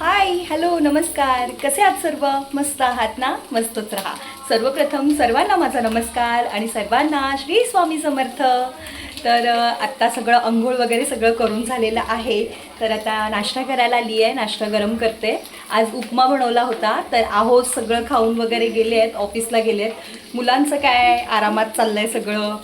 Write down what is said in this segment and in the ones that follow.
Hi hello नमस्कार, कसे आहात सर्व? मस्त आहात ना? मस्तच राहा. सर्वप्रथम सर्वांना माझा नमस्कार आणि सर्वांना श्री स्वामी समर्थ. तर आत्ता सगळं अंघोळ वगैरे सगळं करून झालेलं आहे. तर आता नाश्ता करायला आली आहे, नाश्ता गरम करते. आज उपमा बनवला होता, तर आहोत सगळं खाऊन वगैरे गेले आहेत, ऑफिसला गेले आहेत. मुलांचं काय आरामात चाललं आहे सगळं,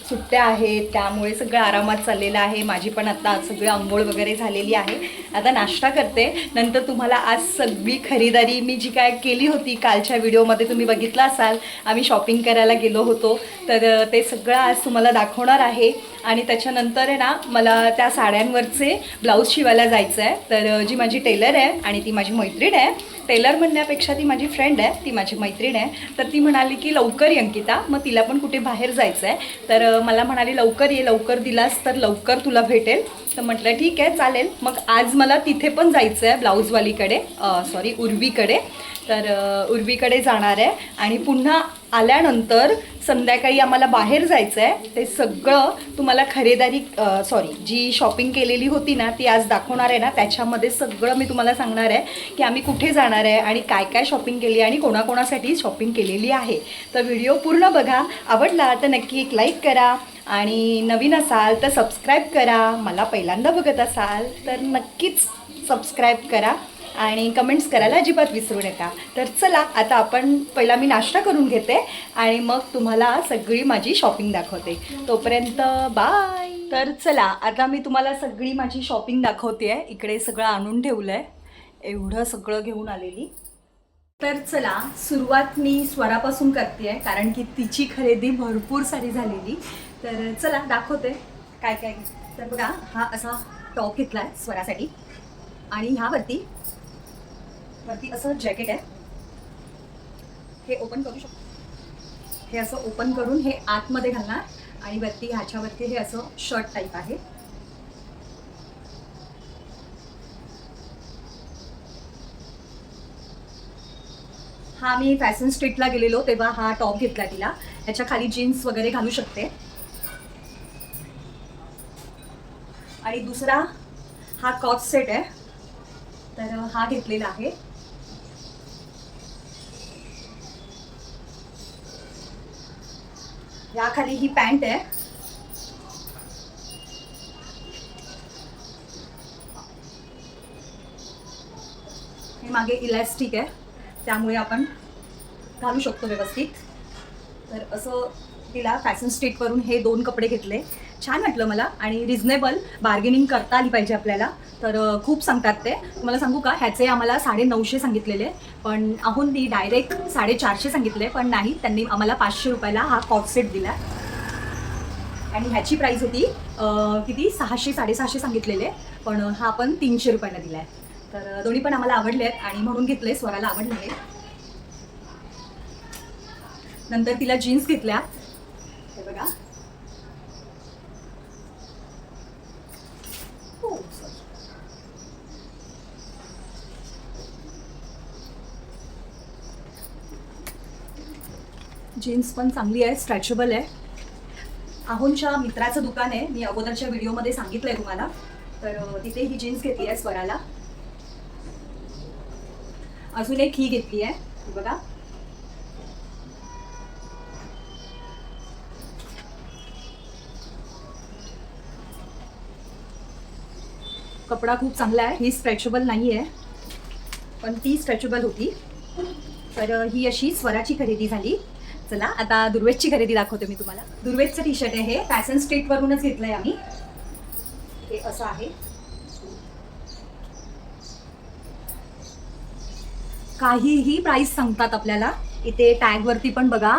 सुट्ट्या आहेत त्यामुळे सगळं आरामात चाललेलं आहे. माझी पण आता सगळं अंघोळ वगैरे झालेली आहे. आता नाश्ता करते, नंतर तुम्हाला आज सगळी खरीदारी मी जी काय केली होती कालच्या व्हिडिओमध्ये तुम्ही बघितलं असाल. आम्ही शॉपिंग करायला गेलो होतो, तर ते सगळं आज तुम्हाला दाखवणार आहे. आणि त्याच्यानंतर आहे ना, मला त्या साड्यांवरचे ब्लाऊज शिवायला जायचं आहे. तर जी माझी टेलर आहे आणि ती माझी मैत्रीण आहे, टेलर म्हणण्यापेक्षा ती माझी फ्रेंड आहे, ती माझी मैत्रीण आहे. तर ती म्हणाली की लवकर ये अंकिता, मग तिला पण कुठे बाहेर जायचं आहे. तर मला म्हणाली लवकर ये, लवकर दिलास तर लवकर तुला भेटेल. तर म्हटलं ठीक आहे चालेल. मग आज मला तिथे पण जायचं आहे, ब्लाऊजवालीकडे, सॉरी उर्वीकडे. तर उर्वीकडे जाणार आहे आणि पुन्हा आल्यानंतर संध्याकाळी आम्हाला बाहेर जायचं आहे. ते सगळं तुम्हाला खरेदारी जी शॉपिंग केलेली होती ना ती आज दाखवणार आहे ना. त्याच्यामध्ये सगळं मी तुम्हाला सांगणार आहे की आम्ही कुठे जाणार आहे आणि काय काय शॉपिंग केली आणि कोणाकोणासाठी शॉपिंग केलेली आहे. तर व्हिडिओ पूर्ण बघा. आवडला तर नक्की एक लाईक करा आणि नवीन असाल तर सबस्क्राईब करा. मला पहिल्यांदा बघत असाल तर नक्कीच सबस्क्राईब करा आणि कमेंट्स करायला अजिबात विसरू नका. तर चला आता आपण पहिला मी नाश्ता करून घेते आणि मग तुम्हाला सगळी माझी शॉपिंग दाखवते. तोपर्यंत बाय. तर चला आता मी तुम्हाला सगळी माझी शॉपिंग दाखवते आहे. इकडे सगळं आणून ठेवलं आहे, एवढं सगळं घेऊन आलेली. तर चला सुरुवात मी स्वरापासून करते आहे, कारण की तिची खरेदी भरपूर सारी झालेली. तर चला दाखवते काय काय. तर बघा, हा असा टॉप घेतला आहे स्वरासाठी आणि ह्यावरती असं जॅकेट आहे. हे ओपन करू शकतो, हे असं ओपन करून हे आतमध्ये घालणार आणि वरती ह्याच्यावरती हे असं शर्ट टाईप आहे. हा मी फॅशन स्ट्रीटला गेलेलो तेव्हा हा टॉप घेतला तिला. ह्याच्या खाली जीन्स वगैरे घालू शकते. आणि दुसरा हा कॉट सेट आहे, तर हा घेतलेला आहे. या खाली ही पॅन्ट आहे. हे मागे इलॅस्टिक आहे त्यामुळे आपण घालू शकतो व्यवस्थित. तर असं तिला फॅशन स्ट्रीटवरून हे 2 कपडे घेतले. छान वाटलं मला आणि रिजनेबल बार्गेनिंग करता आली पाहिजे आपल्याला. तर खूप सांगतात ते. तुम्हाला सांगू का, ह्याचे आम्हाला 950 सांगितलेले, पण आहोन ती डायरेक्ट 450 सांगितले. पण नाही, त्यांनी आम्हाला 500 रुपयाला हा कॉट सेट दिला आणि ह्याची प्राईस होती किती 600 650 सांगितलेले, पण हा आपण 300 रुपयाला दिला आहे. तर दोन्ही पण आम्हाला आवडले आहेत आणि म्हणून घेतले, स्वराला आवडले. नंतर तिला जीन्स घेतल्या, हे बघा. जीन्स पण चांगली आहे, स्ट्रेचेबल आहे. आहोंच्या मित्राचं दुकान आहे, मी अगोदरच्या व्हिडिओमध्ये सांगितलं आहे तुम्हाला. तर तिथे ही जीन्स घेतली आहे स्वराला. अजून एक ही घेतली आहे, ही बघा. कपडा खूप चांगला आहे. ही स्ट्रेचेबल नाही आहे, पण ती स्ट्रेचेबल होती. तर ही अशी स्वराची खरेदी झाली. चला आता दुर्वेशची खरेदी दाखवते मी तुम्हाला. दुर्वेशचं टी शर्ट आहे, हे फॅशन स्ट्रीटवरूनच घेतलं आहे आम्ही. हे असं आहे. काहीही प्राईस सांगतात आपल्याला. इथे टॅगवरती पण बघा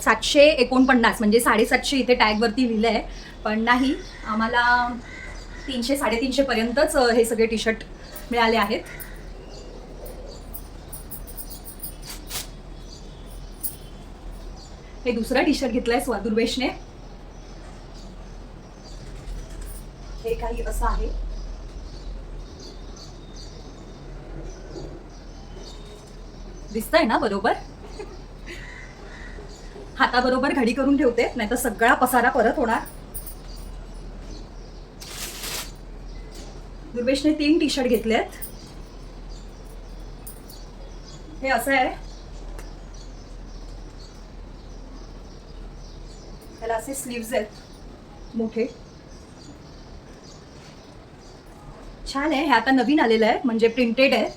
749 म्हणजे 750 इथे टॅगवरती लिहिलं आहे, पण नाही, आम्हाला 300 350 पर्यंतच हे सगळे टी शर्ट मिळाले आहेत. हे दुसरं टी शर्ट घेतलंय दुर्वेशने. हे काही असं आहे. दिसतंय ना बरोबर. हाताबरोबर घडी करून ठेवते, नाहीतर सगळा पसारा परत होणार. दुर्वेशने 3 टी शर्ट घेतले आहेत. हे असं आहे, त्याला असे स्लीव्ज आहेत मोठे, छान आहे. हे आता नवीन आलेलं आहे, म्हणजे प्रिंटेड आहे.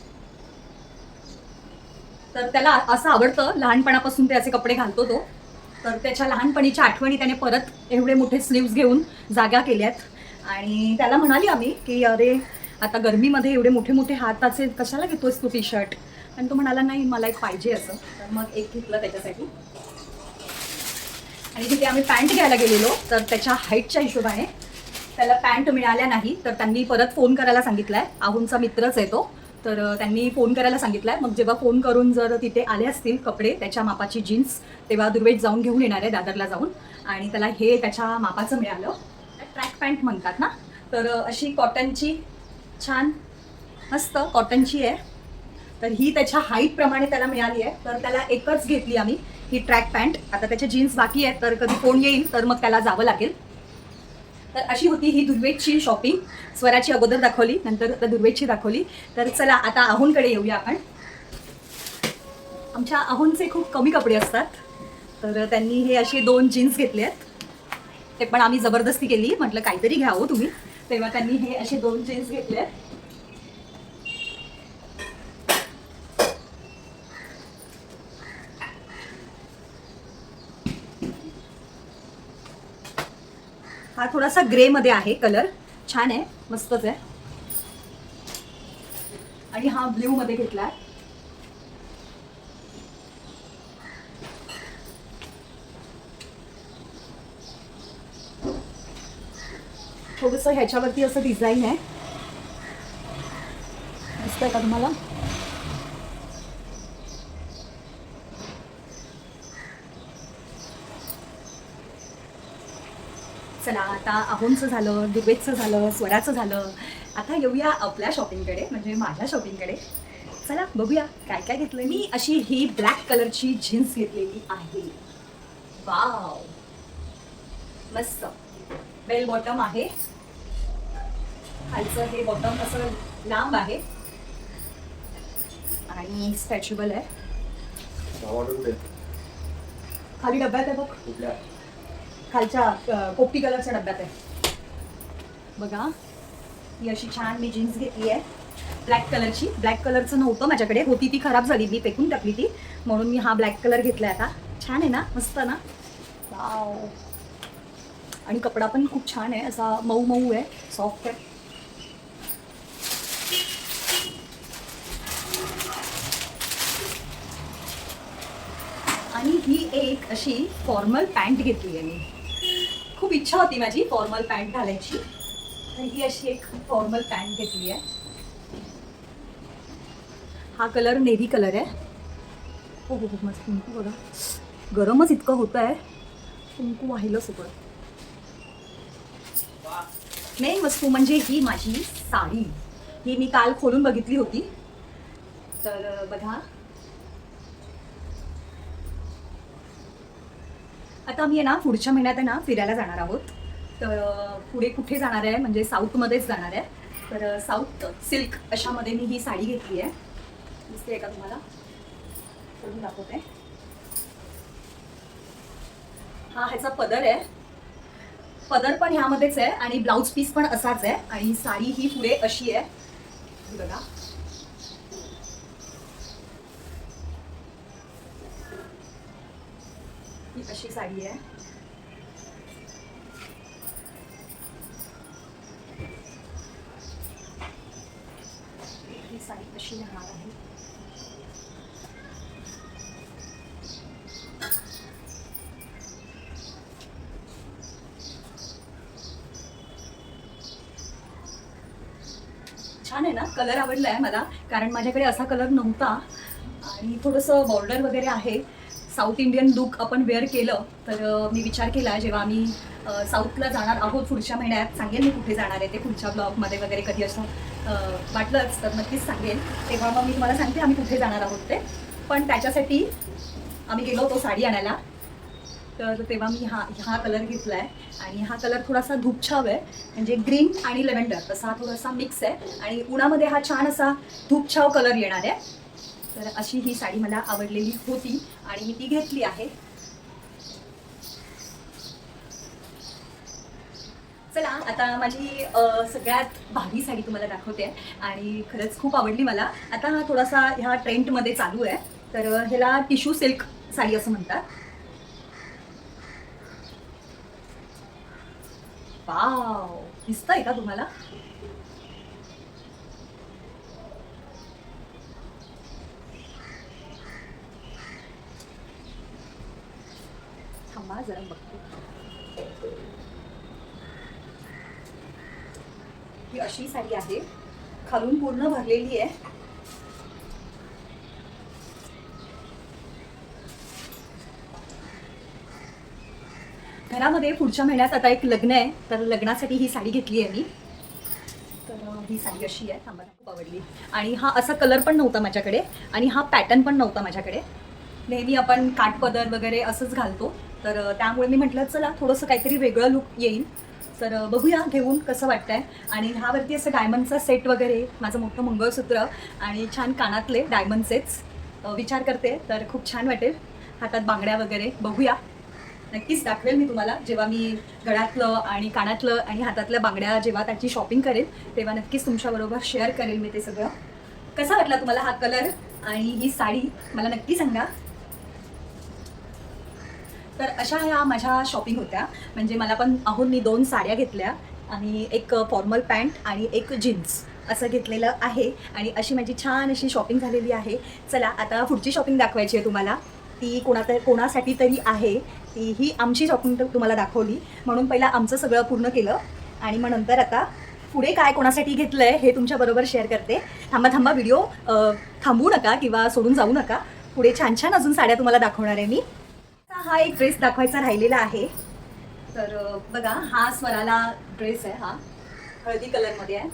तर त्याला असं आवडतं, लहानपणापासून ते असे कपडे घालतो तो. तर त्याच्या लहानपणीच्या आठवणी त्याने परत एवढे मोठे स्लीव्ज घेऊन जागा केल्यात. आणि त्याला म्हणाली आम्ही की अरे आता गरमीमध्ये एवढे मोठे मोठे हाताचे कशाला घेतोस तू टी शर्ट, आणि तो म्हणाला नाही मला एक पाहिजे असं. तर मग एक घेतलं त्याच्यासाठी. आणि तिथे आम्ही पॅन्ट घ्यायला गेलेलो, तर त्याच्या हाईटच्या हिशोबाने त्याला पॅन्ट मिळाल्या नाही. तर त्यांनी परत फोन करायला सांगितलाय, आहूंचा मित्रच आहे तो. तर त्यांनी फोन करायला सांगितलाय. मग जेव्हा फोन करून जर तिथे आले असतील कपडे त्याच्या मापाची जीन्स, तेव्हा दुर्वेश जाऊन घेऊन येणार आहे दादरला जाऊन. आणि त्याला हे त्याच्या मापाचं मिळालं. ट्रॅक पॅन्ट म्हणतात ना, तर अशी कॉटनची छान मस्त कॉटनची आहे. तर ही त्याच्या हाईट प्रमाणे त्याला मिळाली आहे. तर त्याला एकच घेतली आम्ही ही ट्रॅक पॅन्ट. आता त्याचे जीन्स बाकी आहेत, तर कधी फोन येईल तर मग त्याला जावं लागेल. तर अशी होती ही दुर्वेशची शॉपिंग. स्वराची अगोदर दाखवली, नंतर आता दुर्वेशची दाखवली. तर चला आता आहूंकडे येऊया आपण. आमच्या आहूंचे खूप कमी कपडे असतात, तर त्यांनी हे असे 2 जीन्स घेतले आहेत. ते पण आम्ही जबरदस्ती केली, म्हटलं काहीतरी घ्यावं तुम्ही. तेव्हा त्यांनी हे असे 2 जीन्स घेतले आहेत. हा थोडासा ग्रे मध्ये आहे कलर, छान आहे, मस्तच आहे. आणि हा ब्ल्यू मध्ये घेतलाय. थोडंसं ह्याच्यावरती असं डिझाईन आहे, दिसतंय का तुम्हाला? चला आता आहूंचं झालं, दुर्वेशचं झालं, स्वराचं झालं. आता येऊया आपल्या शॉपिंगकडे, म्हणजे माझ्या शॉपिंगकडे. चला बघूया काय काय घेतलंय मी. अशी ही ब्लॅक कलरची जीन्स घेतलेली आहे. वाव, मस्त बेल बॉटम आहे. खालचं हे बॉटम असं लांब आहे आणि स्ट्रेचेबल आहे. खाली डब्यात आहे बघ, खालच्या पोपटी कलरच्या डब्यात आहे बघा. ही अशी छान मी जीन्स घेतली आहे ब्लॅक कलरची. ब्लॅक कलरचं नव्हतं माझ्याकडे, होती ती खराब झाली, मी फेकून टाकली ती, म्हणून मी हा ब्लॅक कलर घेतलाय आता. छान आहे ना, मस्त ना. वाव. आणि कपडा पण खूप छान आहे, असा मऊ मऊ आहे, सॉफ्ट आहे. आणि ही एक अशी फॉर्मल पॅन्ट घेतली आहे मी. खूप इच्छा होती माझी फॉर्मल पॅन्ट घालायची, तर ही अशी एक फॉर्मल पॅन्ट घेतली आहे. हा कलर नेव्ही कलर आहे. हो हो हो, माझं कुंकू बघा, गरमच इतकं होतं आहे, कुंकू वाहिलं सगळं. मेन वस्तू म्हणजे ही माझी साडी. ही मी काल खोलून बघितली होती, तर बघा. आता आम्ही आहे ना पुढच्या महिन्यात आहे ना फिरायला जाणार आहोत. तर पुढे कुठे जाणार आहे म्हणजे साऊथमध्येच जाणार आहे. तर साऊथ सिल्क अशामध्ये मी ही साडी घेतली आहे. दिसते का तुम्हाला? खोलून दाखवते. हा ह्याचा पदर आहे, पदर पण ह्यामध्येच आहे आणि ब्लाऊज पीस पण असाच आहे. आणि साडी ही पुढे अशी आहे बघा. ही अशी साडी आहे. ही साडी अशी राहणार आहे. छान आहे ना, कलर आवडला आहे मला, कारण माझ्याकडे असा कलर नव्हता. आणि थोडंसं बॉर्डर वगैरे आहे. साऊथ इंडियन लुक आपण वेअर केलं तर मी विचार केला जेव्हा आम्ही साऊथला जाणार आहोत पुढच्या महिन्यात, सांगेल मी कुठे जाणार आहे ते पुढच्या ब्लॉगमध्ये वगैरे, कधी असं वाटलंच तर नक्कीच सांगेल. तेव्हा मग मी तुम्हाला सांगते आम्ही कुठे जाणार आहोत ते. पण त्याच्यासाठी आम्ही गेलो होतो साडी आणायला, तर तेव्हा मी हा कलर घेतला आहे. आणि हा कलर थोडासा धूपछाव आहे, म्हणजे ग्रीन आणि लेव्हेंडर असा थोडासा मिक्स आहे. आणि उन्हामध्ये हा छान असा धूपछाव कलर येणार आहे. तर अशी ही साडी मला आवडलेली होती आणि मी ती घेतली आहे. चला आता माझी सगळ्यात भारी साडी तुम्हाला दाखवते आणि खरंच खूप आवडली मला. आता हा थोडासा ह्या ट्रेंडमध्ये चालू आहे, तर ह्याला टिश्यू सिल्क साडी असं म्हणतात. वाव, दिसतंय का तुम्हाला? थांबा जरा बघते. ही अशी साडी आहे, खालून पूर्ण भरलेली आहे. घरामध्ये पुढच्या महिन्यात आता एक लग्न आहे, तर लग्नासाठी ही साडी घेतली आहे मी. तर ही साडी अशी आहे, आम्हाला खूप आवडली. आणि हा असा कलर पण नव्हता माझ्याकडे आणि हा पॅटर्न पण नव्हता माझ्याकडे. नेहमी आपण काठपदर वगैरे असंच घालतो, तर त्यामुळे मी म्हटलं चला थोडंसं काहीतरी वेगळं लुक येईल. तर बघूया घेऊन कसं वाटतंय. आणि ह्यावरती असं डायमंडचा सेट वगैरे, माझं मोठं मंगळसूत्र आणि छान कानातले डायमंडचेच विचार करते, तर खूप छान वाटेल. हातात बांगड्या वगैरे बघूया, नक्कीच दाखवेल मी तुम्हाला. जेव्हा मी गळ्यातलं आणि कानातलं आणि हातातल्या बांगड्या जेव्हा त्याची शॉपिंग करेल तेव्हा नक्कीच तुमच्याबरोबर शेअर करेल मी ते सगळं. कसा वाटला तुम्हाला हा कलर आणि ही साडी मला नक्की सांगा. तर अशा ह्या माझ्या शॉपिंग होत्या. म्हणजे मला पण अहून मी 2 साड्या घेतल्या आणि एक फॉर्मल पॅन्ट आणि एक जीन्स असं घेतलेलं आहे. आणि अशी माझी छान अशी शॉपिंग झालेली आहे. चला आता पुढची शॉपिंग दाखवायची आहे तुम्हाला. ती कोणासाठी तरी आहे. ही आमची शॉपिंग तुम्हाला दाखवली, म्हणून पहिला आमचं सगळं पूर्ण केलं आणि मग नंतर आता पुढे काय कोणासाठी घेतलं आहे हे तुमच्याबरोबर शेअर करते. थांबा व्हिडिओ थांबवू नका किंवा सोडून जाऊ नका. पुढे छान छान अजून साड्या तुम्हाला दाखवणार आहे मी. हा एक ड्रेस दाखवायचा राहिलेला आहे. तर बघा, हा स्वराला ड्रेस आहे. हा हळदी कलरमध्ये आहे.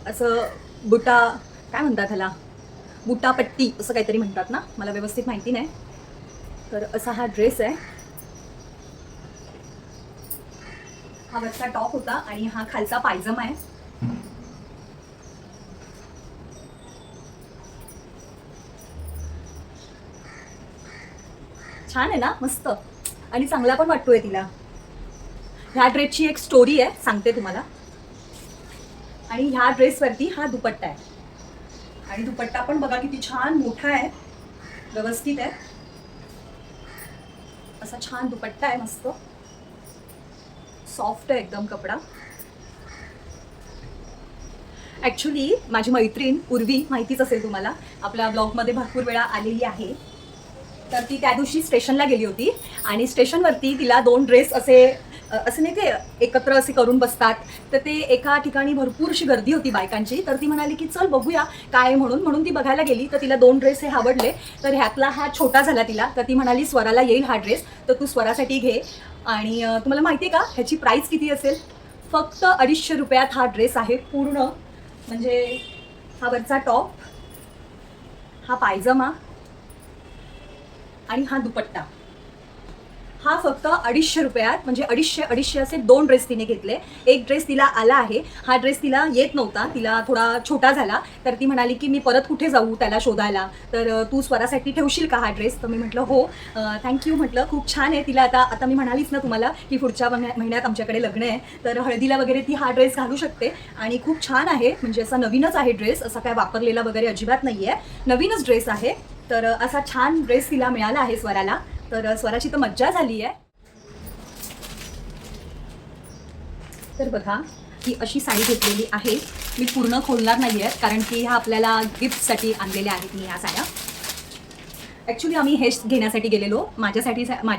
असं बुटा काय म्हणतात ह्याला, बुटापट्टी असं काहीतरी म्हणतात ना, मला व्यवस्थित माहिती नाही. तर असा हा ड्रेस आहे. हा वरचा टॉप होता आणि हा खालचा पायजमा आहे. छान आहे ना, मस्त आणि चांगला पण वाटतोय तिला. ह्या ड्रेसची एक स्टोरी आहे, सांगते तुम्हाला. आणि ह्या ड्रेसवरती हा दुपट्टा आहे आणि दुपट्टा पण बघा किती छान मोठा आहे, व्यवस्थित आहे. असा छान दुपट्टा आहे, मस्त सॉफ्ट आहे एकदम कपडा. ॲक्च्युली माझी मैत्रीण उर्वी, माहितीच असेल तुम्हाला, आपल्या ब्लॉगमध्ये भरपूर वेळा आलेली आहे. तर ती त्या दिवशी स्टेशनला गेली होती आणि स्टेशनवरती तिला 2 ड्रेस असे नाही ते एकत्र असे करून बसतात, तर ते एका ठिकाणी भरपूरशी गर्दी होती बायकांची. तर ती म्हणाली की चल बघूया काय म्हणून ती बघायला गेली. तर तिला 2 ड्रेस हे आवडले. तर ह्यातला हा छोटा झाला तिला, तर ती म्हणाली स्वराला येईल हा ड्रेस, तर तू स्वरासाठी घे. आणि तुम्हाला माहिती आहे का ह्याची प्राईस किती असेल? फक्त 250 रुपयात हा ड्रेस आहे पूर्ण. म्हणजे हा वरचा टॉप, हा पायजमा आणि हा दुपट्टा, हा फक्त 250 रुपयात. म्हणजे 250 असे 2 ड्रेस तिने घेतले. एक ड्रेस तिला आला आहे, हा ड्रेस तिला येत नव्हता, तिला थोडा छोटा झाला. तर ती म्हणाली की मी परत कुठे जाऊ त्याला शोधायला, तर तू स्वरासाठी ठेवशील का हा ड्रेस? तर मी म्हटलं हो, थँक्यू म्हटलं. खूप छान आहे. तिला आता मी म्हणालीच ना तुम्हाला की पुढच्या महिन्यात आमच्याकडे लग्न आहे, तर हळदीला वगैरे ती हा ड्रेस घालू शकते. आणि खूप छान आहे, म्हणजे असा नवीनच आहे ड्रेस, असा काय वापरलेला वगैरे अजिबात नाही आहे, नवीनच ड्रेस आहे. तर असा छान ड्रेस तिला मिळाला आहे स्वराला. तर स्वराची तर मज्जा झाली आहे. तर बघा, ही अशी साडी घेतलेली आहे. मी पूर्ण खोलणार नाही आहे, कारण की ह्या आपल्याला गिफ्टसाठी आणलेल्या आहेत मी ह्या साड्या. ॲक्च्युली आम्ही हेच घेण्यासाठी गेलेलो, माझ्या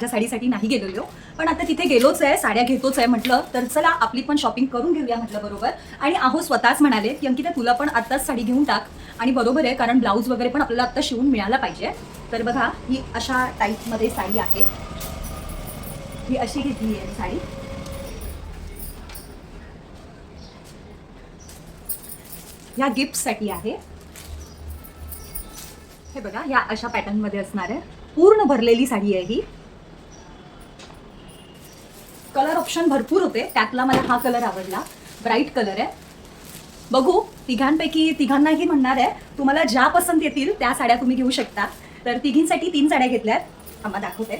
साडीसाठी नाही गेलेलो, पण आता तिथे गेलोच आहे, साड्या घेतोच आहे म्हटलं, तर चला आपली पण शॉपिंग करून घेऊया म्हटलं बरोबर. आणि स्वतःच म्हणाले की अंकिता तुला पण आत्ताच साडी घेऊन टाक. आणि बरोबर आहे, कारण ब्लाऊज वगैरे पण आपल्याला आत्ता शिवून मिळायला पाहिजे. तर बघा, ही अशा टाईपमध्ये साडी आहे. ही अशी घेतली आहे साडी. ह्या गिफ्टसाठी आहे. हे बघा, ह्या अशा पॅटर्नमध्ये असणार आहे. पूर्ण भरलेली साडी आहे ही. कलर ऑप्शन भरपूर होते, त्यातला मला हा कलर आवडला. ब्राईट कलर आहे. बघू तिघांपैकी तिघांनाही म्हणणार आहे, तुम्हाला ज्या पसंत येतील त्या साड्या तुम्ही घेऊ शकता. तर तिघींसाठी 3 साड्या घेतल्यात. आम्हा दाखवते.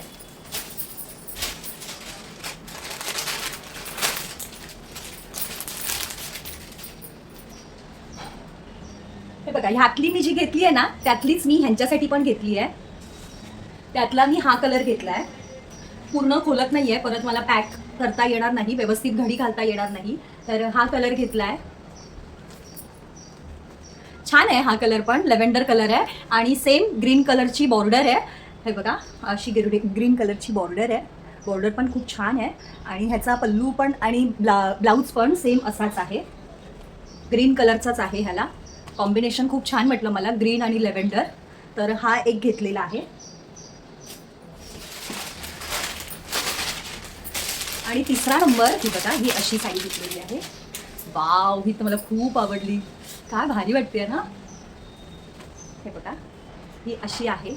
हे बघा, ह्यातली मी जी घेतली आहे ना त्यातलीच मी ह्यांच्यासाठी पण घेतली आहे. त्यातला मी हा कलर घेतला आहे. पूर्ण खोलत नाही आहे, परत मला पॅक करता येणार नाही, व्यवस्थित घडी घालता येणार नाही. तर हा कलर घेतला आहे. छान आहे हा कलर, पण लेव्हेंडर कलर आहे आणि सेम ग्रीन कलरची बॉर्डर आहे. हे बघा, अशी ग्रीन कलरची बॉर्डर आहे. बॉर्डर पण खूप छान आहे आणि ह्याचा पल्लू पण आणि ब्लाऊज पण सेम असाच आहे, ग्रीन कलरचाच आहे. ह्याला कॉम्बिनेशन खूप छान म्हटलं मला, ग्रीन आणि लेव्हेंडर. तर हा एक घेतलेला आहे. आणि तिसरा नंबर, ही बघा, ही अशी साडी घेतलेली आहे. वाव, ही तर मला खूप आवडली. काय भारी वाटते ना. हे बघा, ही अशी आहे,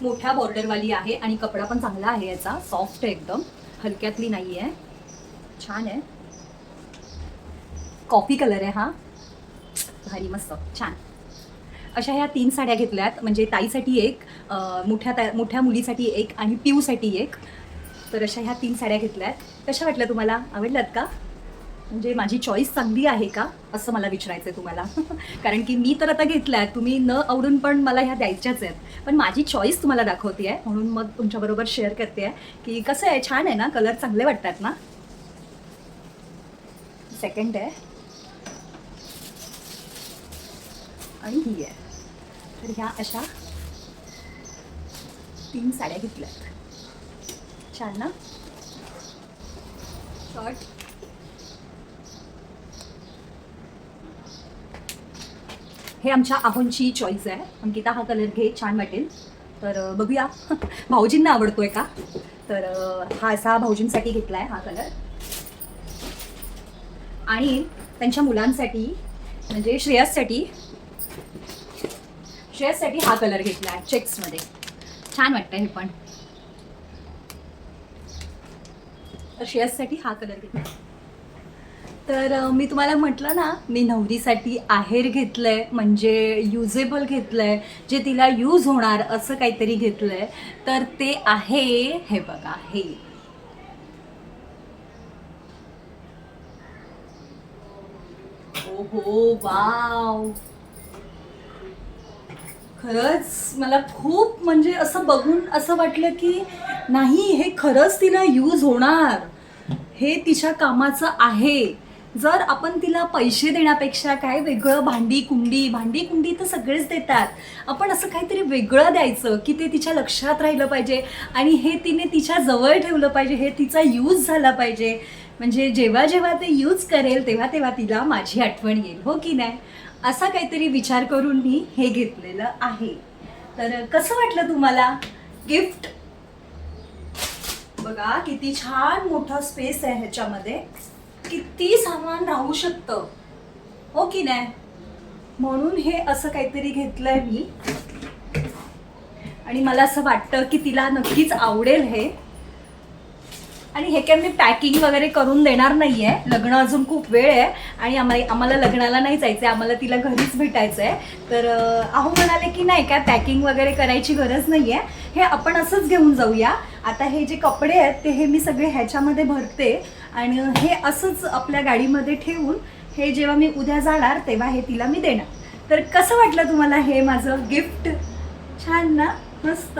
मोठ्या बॉर्डरवाली आहे आणि कपडा पण चांगला आहे याचा, सॉफ्ट आहे एकदम, हलक्यातली नाही आहे, छान आहे. कॉफी कलर आहे हा, भारी मस्त छान. अशा ह्या 3 साड्या घेतल्यात, म्हणजे ताईसाठी एक, मोठ्या मुलीसाठी एक आणि पिऊसाठी एक. तर अशा ह्या 3 साड्या घेतल्यात. कशा वाटल्या तुम्हाला, आवडल्यात का? म्हणजे माझी चॉईस चांगली आहे का असं मला विचारायचं आहे तुम्हाला. कारण की मी तर आता घेतल्या, तुम्ही न आवडून पण मला ह्या द्यायच्याच आहेत, पण माझी चॉईस तुम्हाला दाखवते आहे, म्हणून मग तुमच्याबरोबर शेअर करते आहे की कसं आहे, छान आहे ना, कलर चांगले वाटतात ना. सेकंड आहे आणि ही आहे. तर ह्या अशा 3 साड्या घेतल्यात. छान ना. शॉर्ट, हे आमच्या आहोंची चॉईस आहे. अंकिता हा कलर घे, छान वाटेल. तर बघूया भाऊजींना आवडतोय का. तर हा असा भाऊजींसाठी घेतला आहे हा कलर. आणि त्यांच्या मुलांसाठी म्हणजे श्रेयससाठी हा कलर घेतला आहे चेक्समध्ये. छान वाटतं हे पण. तर श्रेयससाठी हा कलर घेतला. तर मी तुम्हाला म्हटलं ना, मी नवरीसाठी आहेर घेतलंय, म्हणजे युजेबल घेतलंय, जे तिला यूज होणार असं काहीतरी घेतलंय. तर ते आहे, हे बघा, हे हो, वाव, खरंच मला खूप, म्हणजे असं बघून असं वाटलं की नाही, हे खरंच तिला यूज होणार, हे तिच्या कामाचं आहे. जर आपण तिला पैसे देण्यापेक्षा काय वेगळं, भांडी कुंडी तर सगळेच देतात, आपण असं काहीतरी वेगळं द्यायचं की ते तिच्या लक्षात राहिलं पाहिजे आणि हे तिने तिच्या जवळ ठेवलं पाहिजे, हे तिचा यूज झाला पाहिजे. म्हणजे जेव्हा जेव्हा ते यूज करेल तेव्हा तेव्हा तिला माझी आठवण येईल, हो की नाही. असा काहीतरी विचार करून मी हे घेतलेलं आहे. तर कसं वाटलं तुम्हाला गिफ्ट. बघा किती छान मोठा स्पेस आहे ह्याच्यामध्ये, किती सामान राहू शकतं, हो की नाही. म्हणून हे असं काहीतरी घेतलंय मी आणि मला असं वाटतं की तिला नक्कीच आवडेल हे. आणि हे काय मी पॅकिंग वगैरे करून देणार नाही आहे, लग्न अजून खूप वेळ आहे आणि आम्हाला लग्नाला नाही जायचं आहे, आम्हाला तिला घरीच भेटायचं आहे. तर अहो म्हणाले की नाही काय पॅकिंग वगैरे करायची गरज नाही आहे, हे आपण असंच घेऊन जाऊया. आता हे जे कपडे आहेत ते हे मी सगळे ह्याच्यामध्ये भरते आणि हे असंच आपल्या गाडीमध्ये ठेवून हे जेव्हा मी उद्या जाणार तेव्हा हे तिला मी देणार. तर कसं वाटलं तुम्हाला हे माझं गिफ्ट. छान ना, मस्त.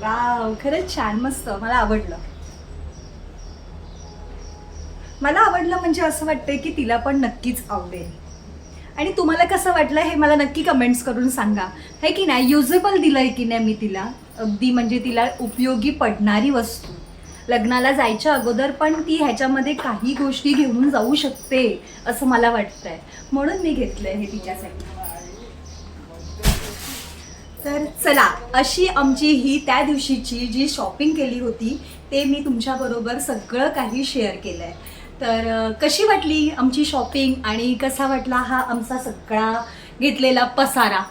वाव, खरंच छान, मस्त, मला आवडलं. म्हणजे असं वाटतंय की तिला पण नक्कीच आवडेल. आणि तुम्हाला कसं वाटलं हे मला नक्की कमेंट्स करून सांगा, है की नाही. युजेबल दिलंय की नाही मी तिला, अगदी म्हणजे तिला उपयोगी पडणारी वस्तू. लग्नाला जायच्या अगोदर पण ती ह्याच्यामध्ये काही गोष्टी घेऊन जाऊ शकते असं मला वाटतंय, म्हणून मी घेतलंय हे तिच्यासाठी. तर चला, अशी आमची ही त्या दिवशीची जी शॉपिंग केली होती ते मी तुमच्याबरोबर सगळं काही शेअर केलं आहे. तर कशी वाटली आमची शॉपिंग आणि कसा वाटला हा आमचा सगळा घेतलेला पसारा.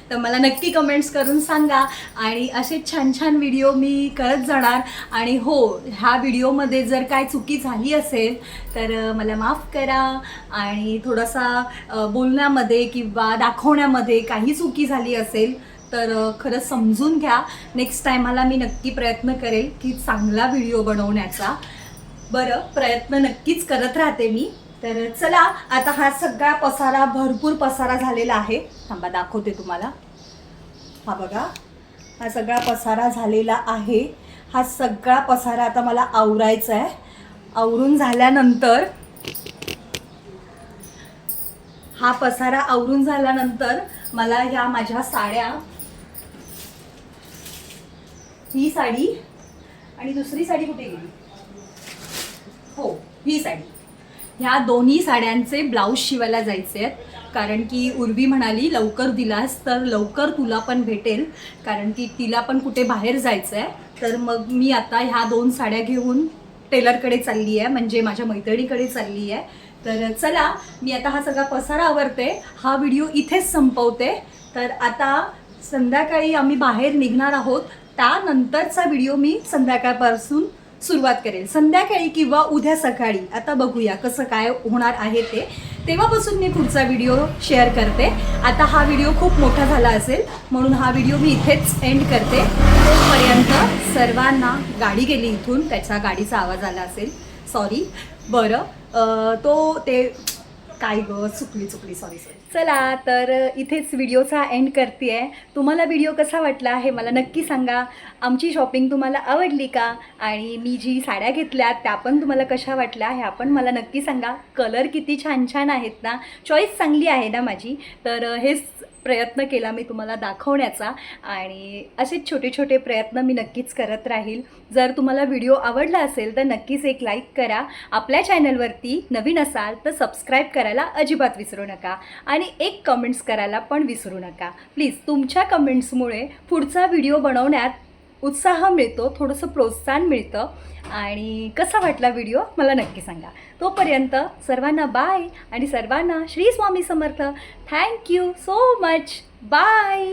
तर मला नक्की कमेंट्स करून सांगा आणि असे छान छान व्हिडिओ मी करत जाणार. आणि हो, ह्या व्हिडिओमध्ये जर काय चुकी झाली असेल तर मला माफ करा. आणि थोडासा बोलण्यामध्ये किंवा दाखवण्यामध्ये काही चुकी झाली असेल तर खरंच समजून घ्या. नेक्स्ट टायमाला मी नक्की प्रयत्न करेल की चांगला व्हिडिओ बनवण्याचा. बरं, प्रयत्न नक्कीच करत राहते मी. तर चला, आता हा सगळा पसारा, भरपूर पसारा झालेला आहे. थांबा दाखवते तुम्हाला. हा बघा, हा सगळा पसारा झालेला आहे. हा सगळा पसारा आता मला आवरायचा आहे. आवरून झाल्यानंतर हा पसारा आवरून झाल्यानंतर मला ह्या माझ्या साड्या, ही साडी आणि दुसरी साडी कुठे गेली, हो ही साडी, ह्या दोन्ही साड्यांचे ब्लाऊज शिवायला जायचे आहेत. कारण की उर्वी म्हणाली लवकर दिलास तर लवकर तुला पण भेटेल, कारण की तिला पण कुठे बाहेर जायचं आहे. तर मग मी आता ह्या 2 साड्या घेऊन टेलरकडे चालली आहे, म्हणजे माझ्या मैत्रिणीकडे चालली आहे. तर चला, मी आता हा सगळा पसारा आवरते, हा व्हिडिओ इथेच संपवते. तर आता संध्याकाळी आम्ही बाहेर निघणार आहोत. त्यानंतरचा व्हिडिओ मी संध्याकाळपासून सुरुवात करेल, संध्याकाळी किंवा उद्या सकाळी. आता बघूया कसं काय होणार आहे ते, तेव्हापासून मी पुढचा व्हिडिओ शेअर करते. आता हा व्हिडिओ खूप मोठा झाला असेल म्हणून हा व्हिडिओ मी इथेच एंड करते. तोपर्यंत सर्वांना, गाडी गेली इथून, त्याचा गाडीचा आवाज आला असेल, सॉरी. बरं, ते काय गं, चुकली सॉरी. चला, तर इथेच व्हिडिओचा एंड करते आहे. तुम्हाला व्हिडिओ कसा वाटला हे मला नक्की सांगा. आमची शॉपिंग तुम्हाला आवडली का? आणि मी जी साड्या घेतल्या त्या पण तुम्हाला कशा वाटल्या ह्या पण मला नक्की सांगा. कलर किती छान छान आहेत ना, चॉईस चांगली आहे ना माझी. तर हेच प्रयत्न केला मी तुम्हाला दाखवण्याचा. आणि असेच छोटे छोटे प्रयत्न मी नक्कीच करत राहील. जर तुम्हाला व्हिडिओ आवडला असेल तर नक्कीच एक लाईक करा. आपल्या चॅनलवरती नवीन असाल तर सबस्क्राईब करायला अजिबात विसरू नका. आणि एक कमेंट्स करायला पण विसरू नका प्लीज. तुमच्या कमेंट्समुळे पुढचा व्हिडिओ बनवण्यात उत्साह मिळतो, थोडंसं प्रोत्साहन मिळतं. आणि कसा वाटला व्हिडिओ मला नक्की सांगा. तोपर्यंत सर्वांना बाय आणि सर्वांना Shri Swami Samarth. Thank you so much. Bye.